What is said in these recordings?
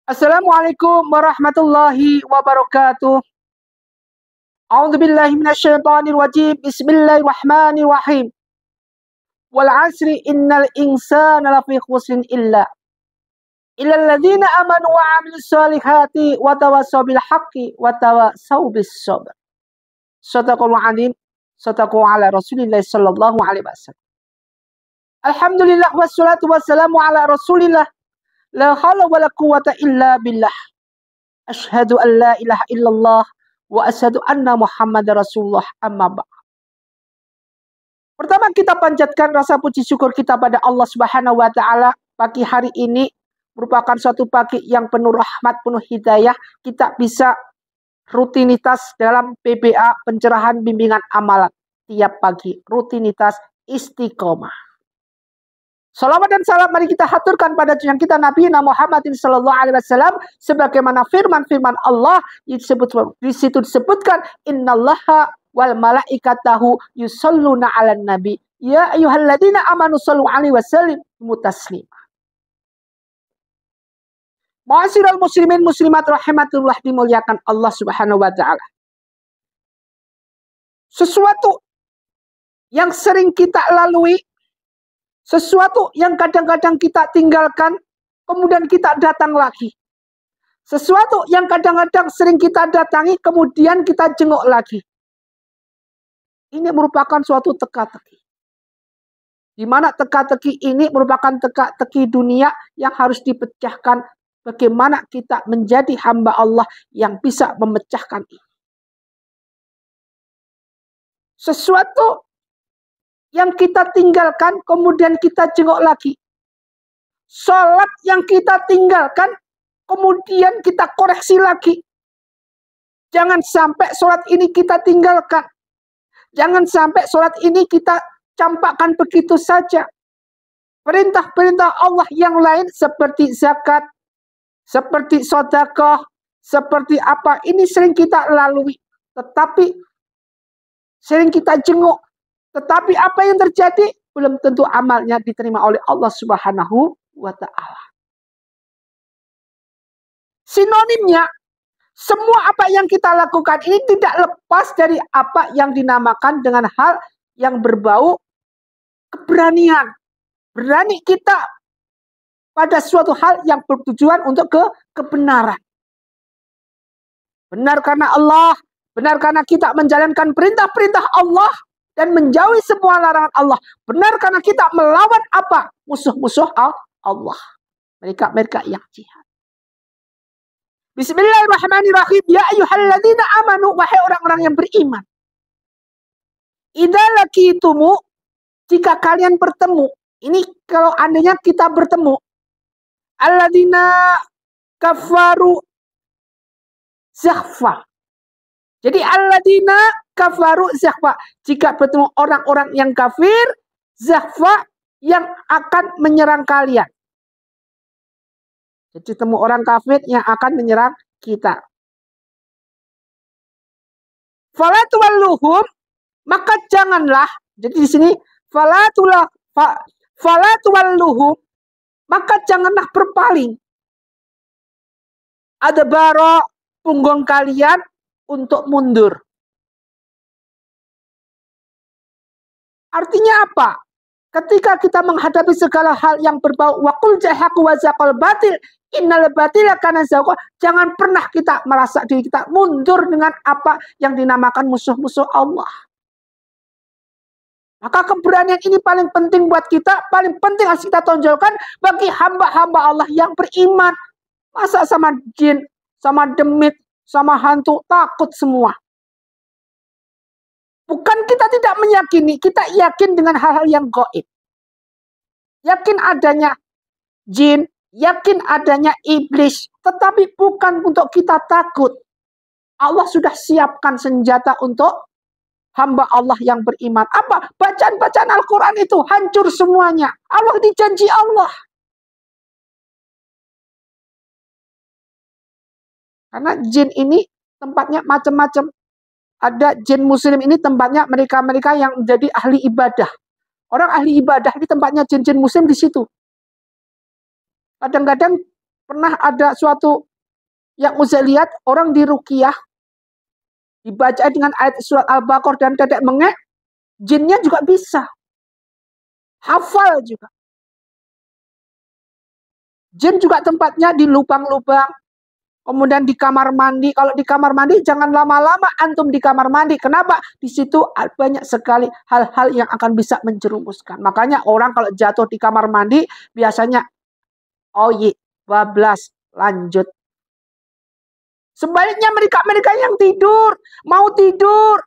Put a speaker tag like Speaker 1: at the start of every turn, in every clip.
Speaker 1: Assalamualaikum warahmatullahi wabarakatuh. A'udzubillahi minasyaitonir rajim. Bismillahirrahmanirrahim. Wal 'asri innal insana lafi khusrin illal ladzina amanu wa 'amilus solihati wa tawassaw bil haqqi wa tawassaw bis sabr. Shadaqallahu 'azim. Shadaqu ala Rasulillah sallallahu alaihi wasallam. Alhamdulillah wassalatu wassalamu ala Rasulillah. La haula wala quwwata illa billah. Asyhadu an la ilaha illallah wa asyhadu anna Muhammadar Rasulullah, amma ba'd. Pertama, kita panjatkan rasa puji syukur kita pada Allah Subhanahu wa taala. Pagi hari ini merupakan suatu pagi yang penuh rahmat, penuh hidayah. Kita bisa rutinitas dalam PBA, pencerahan bimbingan amalan tiap pagi, rutinitas istiqomah. Salawat dan salam mari kita haturkan pada junjungan kita Nabi Muhammadin sallallahu alaihi wasallam, sebagaimana firman-firman Allah di situ disebutkan, innallaha wal malaikatahu yusholluna 'alan nabi ya ayyuhalladzina amanu shallu 'alaihi wasallimu taslima. Ma'asyiral muslimin muslimat rahimatullah, dimuliakan Allah Subhanahu wa taala. Sesuatu yang sering kita lalui, sesuatu yang kadang-kadang kita tinggalkan, kemudian kita datang lagi. Sesuatu yang kadang-kadang sering kita datangi, kemudian kita jenguk lagi. Ini merupakan suatu teka-teki. Di mana teka-teki ini merupakan teka-teki dunia yang harus dipecahkan. Bagaimana kita menjadi hamba Allah yang bisa memecahkan ini. Sesuatu yang kita tinggalkan, kemudian kita jenguk lagi. Sholat yang kita tinggalkan, kemudian kita koreksi lagi. Jangan sampai sholat ini kita tinggalkan. Jangan sampai sholat ini kita campakkan begitu saja. Perintah-perintah Allah yang lain seperti zakat, seperti sedekah, seperti apa, ini sering kita lalui. Tetapi sering kita jenguk. Tetapi apa yang terjadi? Belum tentu amalnya diterima oleh Allah Subhanahu wa ta'ala. Sinonimnya, semua apa yang kita lakukan ini tidak lepas dari apa yang dinamakan dengan hal yang berbau keberanian. Berani kita pada suatu hal yang bertujuan untuk kebenaran. Benar karena Allah, benar karena kita menjalankan perintah-perintah Allah dan menjauhi semua larangan Allah. Benar karena kita melawan apa? Musuh-musuh Allah. Mereka yang jihad. Bismillahirrahmanirrahim. Ya ayyuhalladzina amanu, wahai orang-orang yang beriman. Idza laqitumu, jika kalian bertemu. Ini kalau andainya kita bertemu. Alladzina kafaru zahfa. Jadi alladzina kafaru zahfa. Jika bertemu orang-orang yang kafir, zahfa, yang akan menyerang kalian. Jadi ketemu orang kafir yang akan menyerang kita. Fala tuwalluhum, maka janganlah. Jadi di sini fala tuwalluhum, maka janganlah berpaling. Adbara, punggung kalian untuk mundur. Artinya apa? Ketika kita menghadapi segala hal yang berbau waqul jahaqu wa zaqal batil, innal batila kana zaqa, jangan pernah kita merasa diri kita mundur dengan apa yang dinamakan musuh-musuh Allah. Maka keberanian ini paling penting buat kita, paling penting harus kita tonjolkan bagi hamba-hamba Allah yang beriman. Masa sama jin, sama demit, sama hantu, takut semua. Bukan kita tidak meyakini, kita yakin dengan hal-hal yang gaib. Yakin adanya jin, yakin adanya iblis, tetapi bukan untuk kita takut. Allah sudah siapkan senjata untuk hamba Allah yang beriman. Apa? Bacaan-bacaan Al-Quran itu hancur semuanya. Allah dijanji Allah. Karena jin ini tempatnya macam-macam. Ada jin muslim ini tempatnya mereka-mereka yang menjadi ahli ibadah. Orang ahli ibadah ini tempatnya jin-jin muslim di situ. Kadang-kadang Pernah ada suatu yang saya lihat, orang di ruqyah, dibaca dengan ayat surat Al-Baqarah dan tetek mengek, jinnya juga bisa. Hafal juga. Jin juga tempatnya di lubang-lubang. Kemudian di kamar mandi. Kalau di kamar mandi jangan lama-lama antum di kamar mandi. Kenapa? Di situ banyak sekali hal-hal yang akan bisa menjerumuskan. Makanya orang kalau jatuh di kamar mandi biasanya bablas, lanjut. Sebaliknya mereka yang tidur, mau tidur.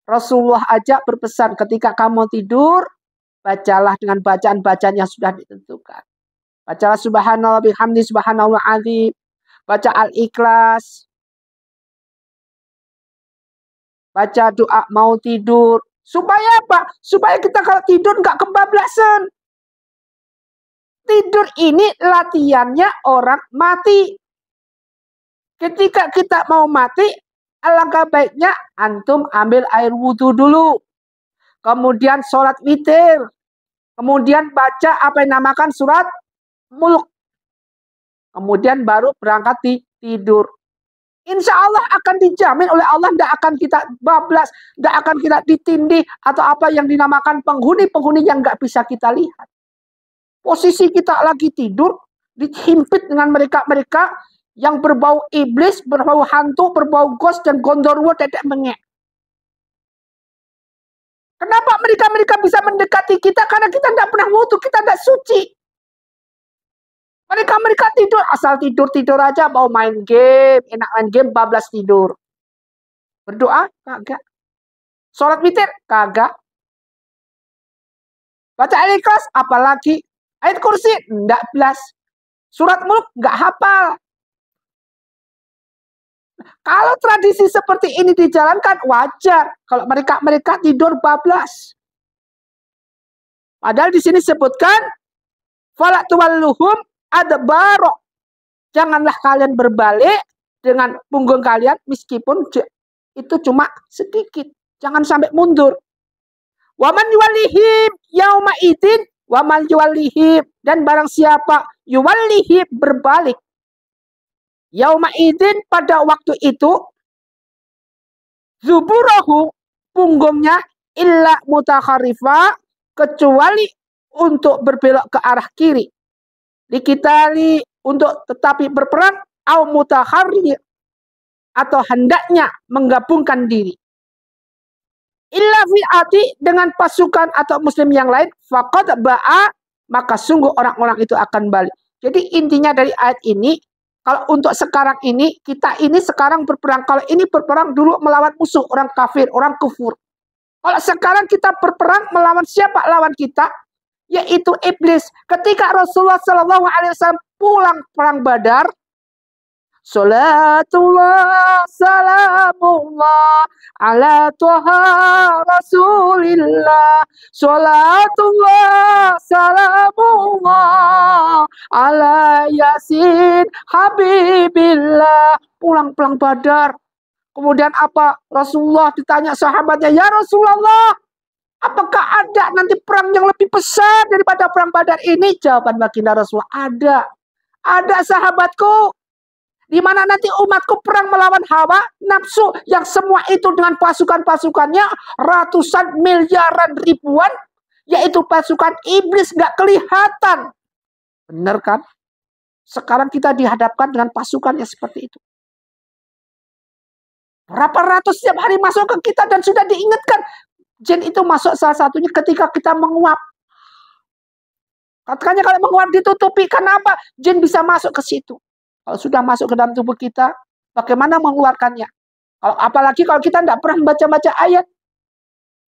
Speaker 1: Rasulullah aja berpesan ketika kamu tidur, bacalah dengan bacaan-bacaan yang sudah ditentukan. Bacalah subhanallah bihamdi subhanallah azim. Baca Al-Ikhlas. Baca doa mau tidur. Supaya apa? Supaya kita kalau tidur nggak kebablasan. Tidur ini latihannya orang mati. Ketika kita mau mati, alangkah baiknya antum ambil air wudhu dulu. Kemudian sholat witir. Kemudian baca apa yang namakan surat Mulk. Kemudian baru berangkat tidur. Insya Allah akan dijamin oleh Allah, tidak akan kita bablas, tidak akan kita ditindih, atau apa yang dinamakan penghuni-penghuni yang nggak bisa kita lihat. Posisi kita lagi tidur, dihimpit dengan mereka-mereka yang berbau iblis, berbau hantu, berbau ghost, dan gondorwo tetek mengek. Kenapa mereka bisa mendekati kita? Karena kita tidak pernah wudu, kita tidak suci. Mereka tidur, asal tidur aja, mau main game, enak main game, bablas tidur. Berdoa, kagak. Sholat witir, kagak. Baca Al-Ikhlas, apalagi. Ayat kursi, enggak belas. Surat Mulk, enggak hafal. Kalau tradisi seperti ini dijalankan, wajar. Kalau mereka tidur bablas. Padahal di sini sebutkan, fala tuwalluhum adbaro. Janganlah kalian berbalik dengan punggung kalian meskipun itu cuma sedikit. Jangan sampai mundur. Waman yuwallihim yauma idzin waman yuwallihim, dan barang siapa yuwallihim berbalik yauma idzin pada waktu itu, zuburahu punggungnya illa mutakharifa, kecuali untuk berbelok ke arah kiri. Dikitali untuk tetapi berperang, au mutakhari, atau hendaknya menggabungkan diri. Illa fi'ati, dengan pasukan atau muslim yang lain, faqad ba'a, maka sungguh orang-orang itu akan balik. Jadi intinya dari ayat ini, kalau untuk sekarang ini, kita ini sekarang berperang. Kalau ini berperang dulu melawan musuh, orang kafir, orang kufur. Kalau sekarang kita berperang melawan siapa lawan kita? Yaitu iblis. Ketika Rasulullah SAW pulang perang Badar, salatullah salamullah ala toha rasulillah, salatullah salamullah ala yasin habibillah. Pulang perang Badar. Kemudian apa? Rasulullah ditanya sahabatnya, ya Rasulullah, apakah ada nanti perang yang lebih besar daripada perang Badar ini? Jawaban baginda Rasulullah, ada. Ada sahabatku, di mana nanti umatku perang melawan hawa nafsu, yang semua itu dengan pasukan-pasukannya ratusan miliaran ribuan, yaitu pasukan iblis nggak kelihatan. Benar kan? Sekarang kita dihadapkan dengan pasukan yang seperti itu. Berapa ratus setiap hari masuk ke kita, dan sudah diingatkan. Jin itu masuk salah satunya ketika kita menguap. Katanya kalau menguap ditutupi, kenapa? Jin bisa masuk ke situ. Kalau sudah masuk ke dalam tubuh kita, bagaimana mengeluarkannya? Apalagi kalau kita tidak pernah membaca-baca ayat.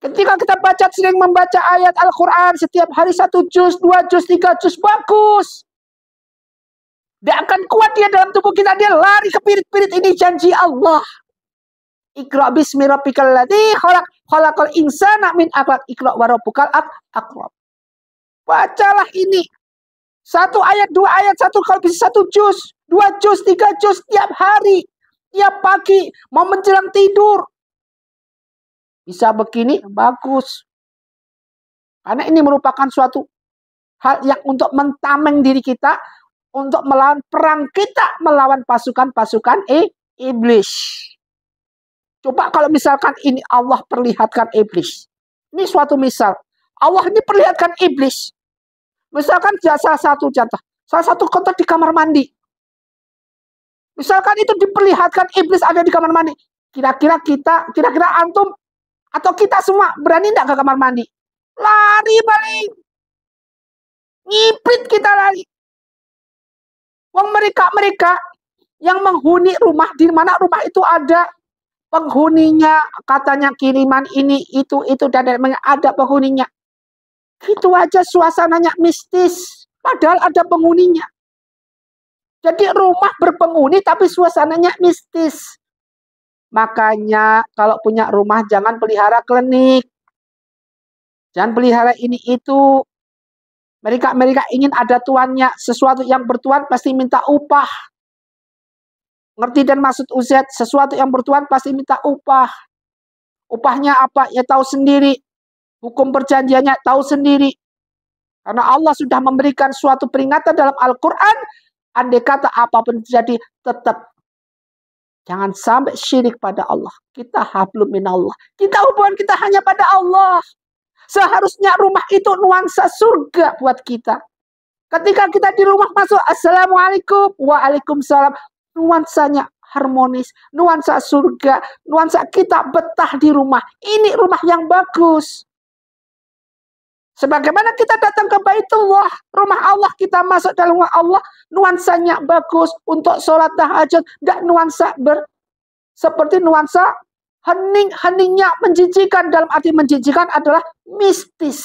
Speaker 1: Ketika kita sering membaca ayat Al-Quran, setiap hari 1 juz, 2 juz, 3 juz, bagus. Dia akan kuat dia dalam tubuh kita, dia lari ke pirit-pirit ini, janji Allah. Iqra bismi rabbikal ladzi khalaq, khalaqal insana min 'alaq, iqra wa rabbukal akram. Bacalah ini. 1 ayat, 2 ayat, kalau bisa 1 juz, 2 juz, 3 juz tiap hari, tiap pagi, mau menjelang tidur. Bisa begini, bagus. Karena ini merupakan suatu hal yang untuk mentameng diri kita, untuk melawan perang kita melawan pasukan-pasukan iblis. Coba kalau misalkan ini Allah perlihatkan iblis. Ini suatu misal. Allah ini perlihatkan iblis. Misalkan salah satu contoh. Salah satu kotak di kamar mandi. Misalkan itu diperlihatkan iblis ada di kamar mandi. Kira-kira antum atau kita semua berani enggak ke kamar mandi? Lari balik. Ngiprit kita lari. Wong mereka yang menghuni rumah, di mana rumah itu ada penghuninya, katanya kiriman ini, itu, dan ada penghuninya. Gitu aja suasananya mistis. Padahal ada penghuninya. Jadi rumah berpenghuni tapi suasananya mistis. Makanya kalau punya rumah jangan pelihara klinik. Jangan pelihara ini itu. Mereka ingin ada tuannya. Sesuatu yang bertuan pasti minta upah. Ngerti dan maksud Uzet? Sesuatu yang bertuan pasti minta upah. Upahnya apa? Ya tahu sendiri. Hukum perjanjiannya tahu sendiri. Karena Allah sudah memberikan suatu peringatan dalam Al-Quran. Andai kata apapun terjadi, tetap jangan sampai syirik pada Allah. Kita hablum minallah. Kita hubungan kita hanya pada Allah. Seharusnya rumah itu nuansa surga buat kita. Ketika kita di rumah masuk, Assalamualaikum, Waalaikumsalam. Nuansanya harmonis, nuansa surga, nuansa kita betah di rumah. Ini rumah yang bagus. Sebagaimana kita datang ke Baitullah, rumah Allah, kita masuk dalam rumah Allah, nuansanya bagus untuk sholat tahajud, tidak nuansa seperti nuansa heningnya menjijikan. Dalam arti menjijikan adalah mistis.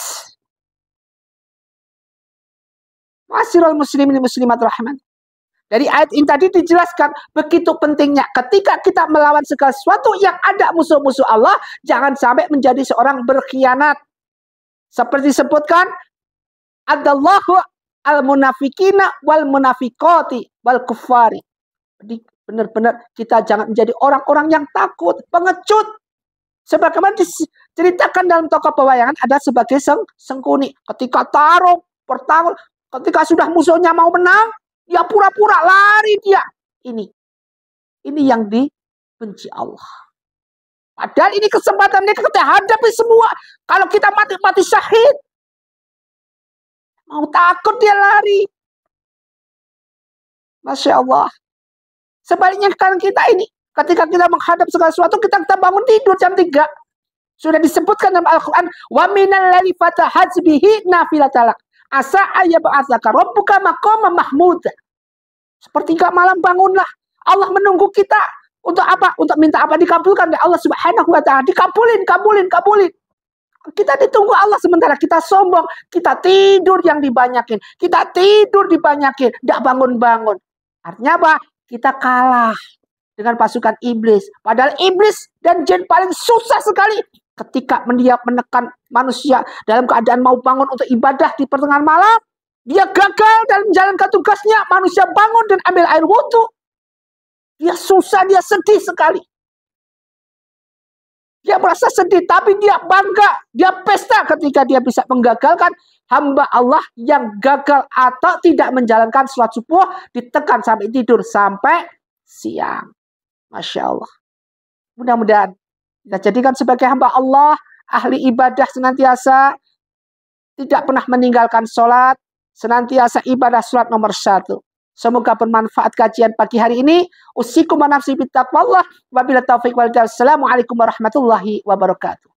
Speaker 1: Ma'asyiral muslimin muslimat rahman. Dari ayat ini tadi dijelaskan begitu pentingnya ketika kita melawan segala sesuatu yang ada musuh-musuh Allah, jangan sampai menjadi seorang berkhianat. Seperti disebutkan, adallahu al-munafikina wal munafikoti wal kufari. Jadi benar-benar kita jangan menjadi orang-orang yang takut, pengecut. Sebagaimana diceritakan dalam tokoh pewayangan ada sebagai sengkuni. Ketika pertarung, ketika sudah musuhnya mau menang, dia pura-pura lari dia. Ini yang dibenci Allah. Padahal ini kesempatan kita hadapi semua. Kalau kita mati syahid, mau takut dia lari. Masya Allah. Sebaliknya kan kita ini, ketika kita menghadap segala sesuatu, kita bangun tidur jam 3. Sudah disebutkan dalam Al-Quran, wa minal laili fatahajbihi nafilatalak. Asa ayyab'atsaka rabbuka maqaman mahmud. Sepertiga malam bangunlah. Allah menunggu kita. Untuk apa? Untuk minta apa? Dikabulkan oleh Allah Subhanahu wa ta'ala. Dikabulin. Kita ditunggu Allah sementara kita sombong. Kita tidur yang dibanyakin. Kita tidur dibanyakin. Tidak bangun-bangun. Artinya apa? Kita kalah dengan pasukan iblis. Padahal iblis dan jin paling susah sekali ketika dia menekan manusia dalam keadaan mau bangun untuk ibadah di pertengahan malam. Dia gagal dalam menjalankan tugasnya. Manusia bangun dan ambil air wudhu. Dia susah, dia sedih sekali. Dia merasa sedih, tapi dia bangga. Dia pesta ketika dia bisa menggagalkan hamba Allah yang gagal atau tidak menjalankan sholat subuh, ditekan sampai tidur sampai siang. Masya Allah. Mudah-mudahan kita jadikan sebagai hamba Allah, ahli ibadah senantiasa, tidak pernah meninggalkan sholat, senantiasa ibadah sholat nomor 1. Semoga bermanfaat kajian pagi hari ini. Usikum wa nafsi bittaqwallah. Wabillahi taufiq wal hidayah. Assalamualaikum warahmatullahi wabarakatuh.